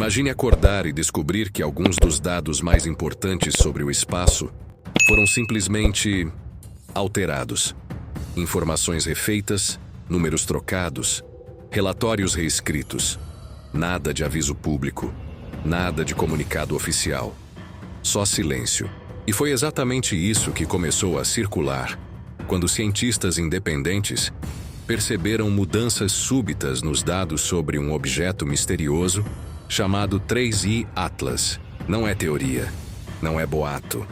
Imagine acordar e descobrir que alguns dos dados mais importantes sobre o espaço foram simplesmente alterados. Informações refeitas, números trocados, relatórios reescritos. Nada de aviso público, nada de comunicado oficial. Só silêncio. E foi exatamente isso que começou a circular quando cientistas independentes perceberam mudanças súbitas nos dados sobre um objeto misterioso chamado 3I Atlas. Não é teoria, não é boato.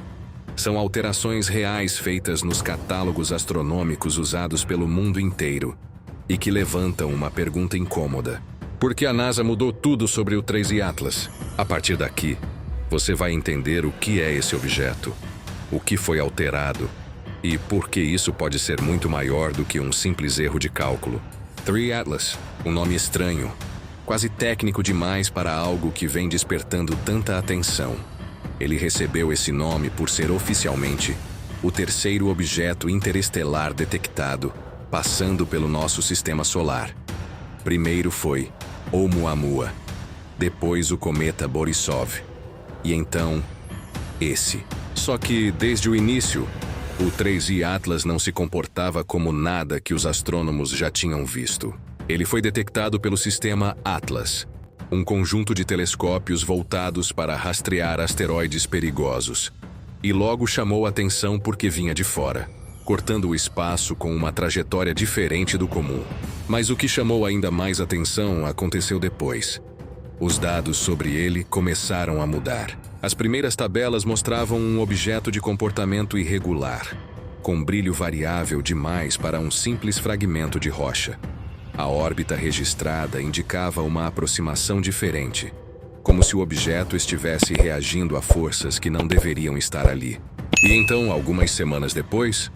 São alterações reais feitas nos catálogos astronômicos usados pelo mundo inteiro e que levantam uma pergunta incômoda. Por que a NASA mudou tudo sobre o 3I Atlas? A partir daqui, você vai entender o que é esse objeto, o que foi alterado e por que isso pode ser muito maior do que um simples erro de cálculo. 3I Atlas, um nome estranho, quase técnico demais para algo que vem despertando tanta atenção. Ele recebeu esse nome por ser oficialmente o terceiro objeto interestelar detectado passando pelo nosso sistema solar. Primeiro foi Oumuamua, depois o cometa Borisov, e então esse. Só que, desde o início, o 3I Atlas não se comportava como nada que os astrônomos já tinham visto. Ele foi detectado pelo sistema Atlas, um conjunto de telescópios voltados para rastrear asteroides perigosos, e logo chamou a atenção porque vinha de fora, cortando o espaço com uma trajetória diferente do comum. Mas o que chamou ainda mais atenção aconteceu depois. Os dados sobre ele começaram a mudar. As primeiras tabelas mostravam um objeto de comportamento irregular, com brilho variável demais para um simples fragmento de rocha. A órbita registrada indicava uma aproximação diferente, como se o objeto estivesse reagindo a forças que não deveriam estar ali. E então, algumas semanas depois,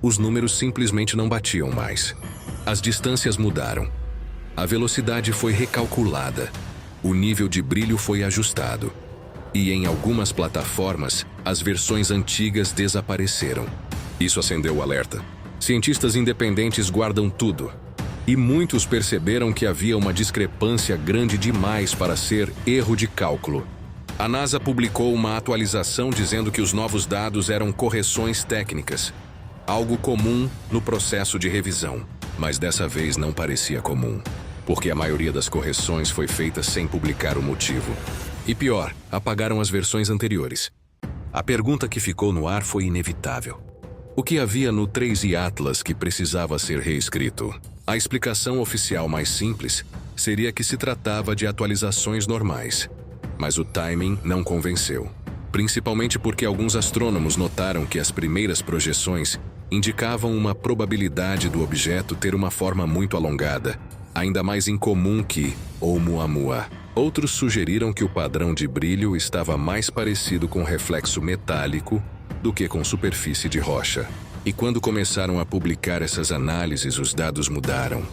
os números simplesmente não batiam mais. As distâncias mudaram. A velocidade foi recalculada. O nível de brilho foi ajustado. E em algumas plataformas, as versões antigas desapareceram. Isso acendeu o alerta. Cientistas independentes guardam tudo. E muitos perceberam que havia uma discrepância grande demais para ser erro de cálculo. A NASA publicou uma atualização dizendo que os novos dados eram correções técnicas, algo comum no processo de revisão. Mas dessa vez não parecia comum, porque a maioria das correções foi feita sem publicar o motivo. E pior, apagaram as versões anteriores. A pergunta que ficou no ar foi inevitável. O que havia no 3I Atlas que precisava ser reescrito? A explicação oficial mais simples seria que se tratava de atualizações normais. Mas o timing não convenceu. Principalmente porque alguns astrônomos notaram que as primeiras projeções indicavam uma probabilidade do objeto ter uma forma muito alongada, ainda mais incomum que Oumuamua. Outros sugeriram que o padrão de brilho estava mais parecido com reflexo metálico do que com superfície de rocha. E quando começaram a publicar essas análises, os dados mudaram.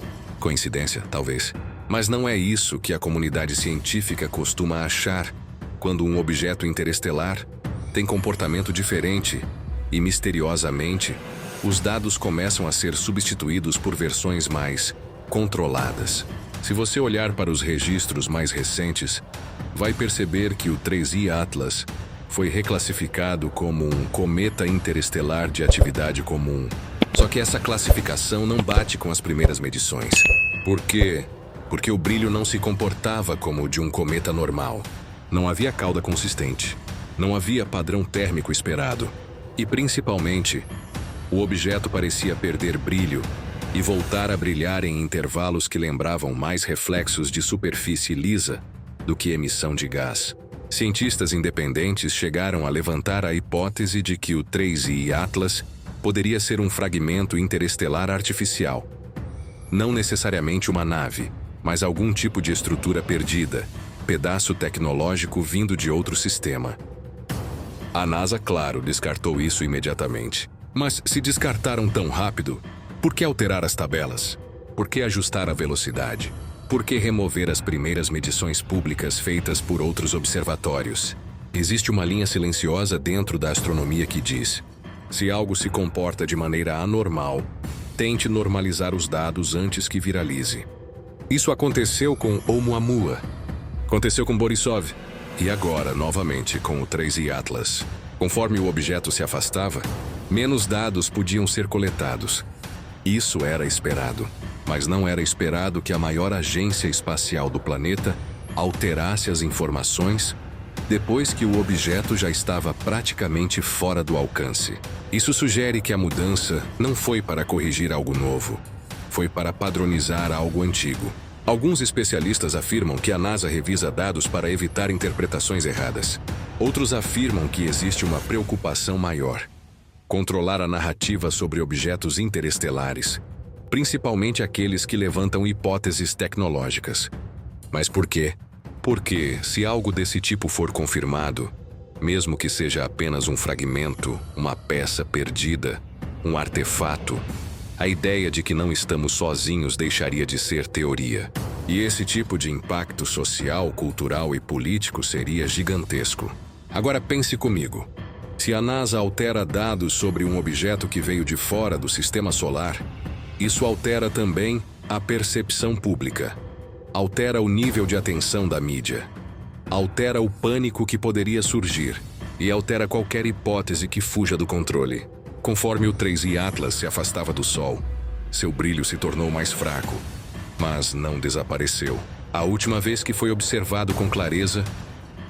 Coincidência, talvez. Mas não é isso que a comunidade científica costuma achar quando um objeto interestelar tem comportamento diferente e, misteriosamente, os dados começam a ser substituídos por versões mais controladas. Se você olhar para os registros mais recentes, vai perceber que o 3I Atlas foi reclassificado como um cometa interestelar de atividade comum. Só que essa classificação não bate com as primeiras medições. Por quê? Porque o brilho não se comportava como o de um cometa normal. Não havia cauda consistente. Não havia padrão térmico esperado. E, principalmente, o objeto parecia perder brilho e voltar a brilhar em intervalos que lembravam mais reflexos de superfície lisa do que emissão de gás. Cientistas independentes chegaram a levantar a hipótese de que o 3I Atlas poderia ser um fragmento interestelar artificial. Não necessariamente uma nave, mas algum tipo de estrutura perdida, pedaço tecnológico vindo de outro sistema. A NASA, claro, descartou isso imediatamente. Mas se descartaram tão rápido, por que alterar as tabelas? Por que ajustar a velocidade? Por que remover as primeiras medições públicas feitas por outros observatórios? Existe uma linha silenciosa dentro da astronomia que diz: se algo se comporta de maneira anormal, tente normalizar os dados antes que viralize. Isso aconteceu com Oumuamua. Aconteceu com Borisov. E agora, novamente, com o 3i Atlas. Conforme o objeto se afastava, menos dados podiam ser coletados. Isso era esperado, mas não era esperado que a maior agência espacial do planeta alterasse as informações depois que o objeto já estava praticamente fora do alcance. Isso sugere que a mudança não foi para corrigir algo novo, foi para padronizar algo antigo. Alguns especialistas afirmam que a NASA revisa dados para evitar interpretações erradas. Outros afirmam que existe uma preocupação maior: controlar a narrativa sobre objetos interestelares, principalmente aqueles que levantam hipóteses tecnológicas. Mas por quê? Porque, se algo desse tipo for confirmado, mesmo que seja apenas um fragmento, uma peça perdida, um artefato, a ideia de que não estamos sozinhos deixaria de ser teoria. E esse tipo de impacto social, cultural e político seria gigantesco. Agora pense comigo. Se a NASA altera dados sobre um objeto que veio de fora do sistema solar, isso altera também a percepção pública. Altera o nível de atenção da mídia. Altera o pânico que poderia surgir. E altera qualquer hipótese que fuja do controle. Conforme o 3i Atlas se afastava do Sol, seu brilho se tornou mais fraco, mas não desapareceu. A última vez que foi observado com clareza,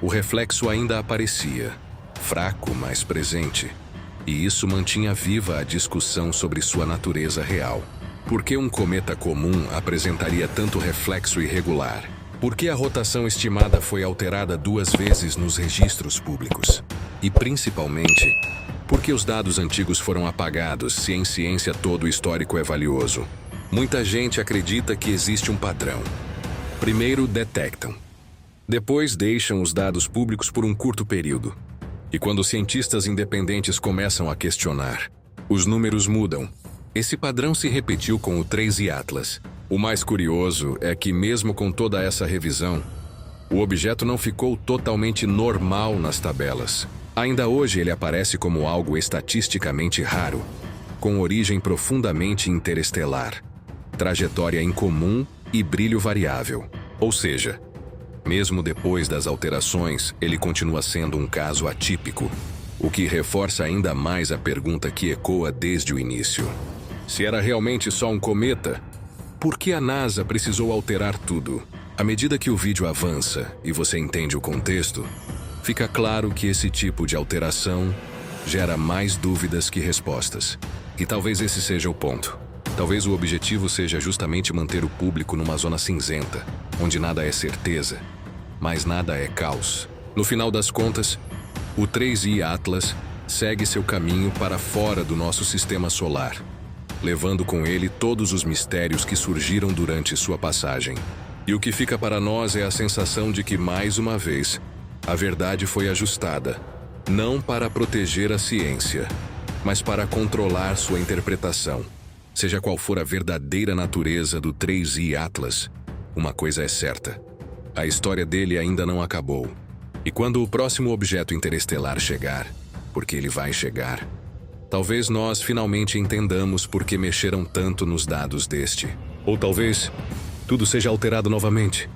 o reflexo ainda aparecia, fraco, mas presente. E isso mantinha viva a discussão sobre sua natureza real. Por que um cometa comum apresentaria tanto reflexo irregular? Por que a rotação estimada foi alterada 2 vezes nos registros públicos? E, principalmente, por que os dados antigos foram apagados, se em ciência todo o histórico é valioso? Muita gente acredita que existe um padrão. Primeiro, detectam. Depois, deixam os dados públicos por um curto período. E quando cientistas independentes começam a questionar, os números mudam. Esse padrão se repetiu com o 3i Atlas. O mais curioso é que, mesmo com toda essa revisão, o objeto não ficou totalmente normal nas tabelas. Ainda hoje ele aparece como algo estatisticamente raro, com origem profundamente interestelar, trajetória incomum e brilho variável. Ou seja, mesmo depois das alterações, ele continua sendo um caso atípico, o que reforça ainda mais a pergunta que ecoa desde o início. Se era realmente só um cometa, por que a NASA precisou alterar tudo? À medida que o vídeo avança e você entende o contexto, fica claro que esse tipo de alteração gera mais dúvidas que respostas. E talvez esse seja o ponto. Talvez o objetivo seja justamente manter o público numa zona cinzenta, onde nada é certeza, mas nada é caos. No final das contas, o 3i Atlas segue seu caminho para fora do nosso sistema solar, levando com ele todos os mistérios que surgiram durante sua passagem. E o que fica para nós é a sensação de que, mais uma vez, a verdade foi ajustada, não para proteger a ciência, mas para controlar sua interpretação. Seja qual for a verdadeira natureza do 3i Atlas, uma coisa é certa: a história dele ainda não acabou. E quando o próximo objeto interestelar chegar, porque ele vai chegar, talvez nós finalmente entendamos por que mexeram tanto nos dados deste. Ou talvez tudo seja alterado novamente.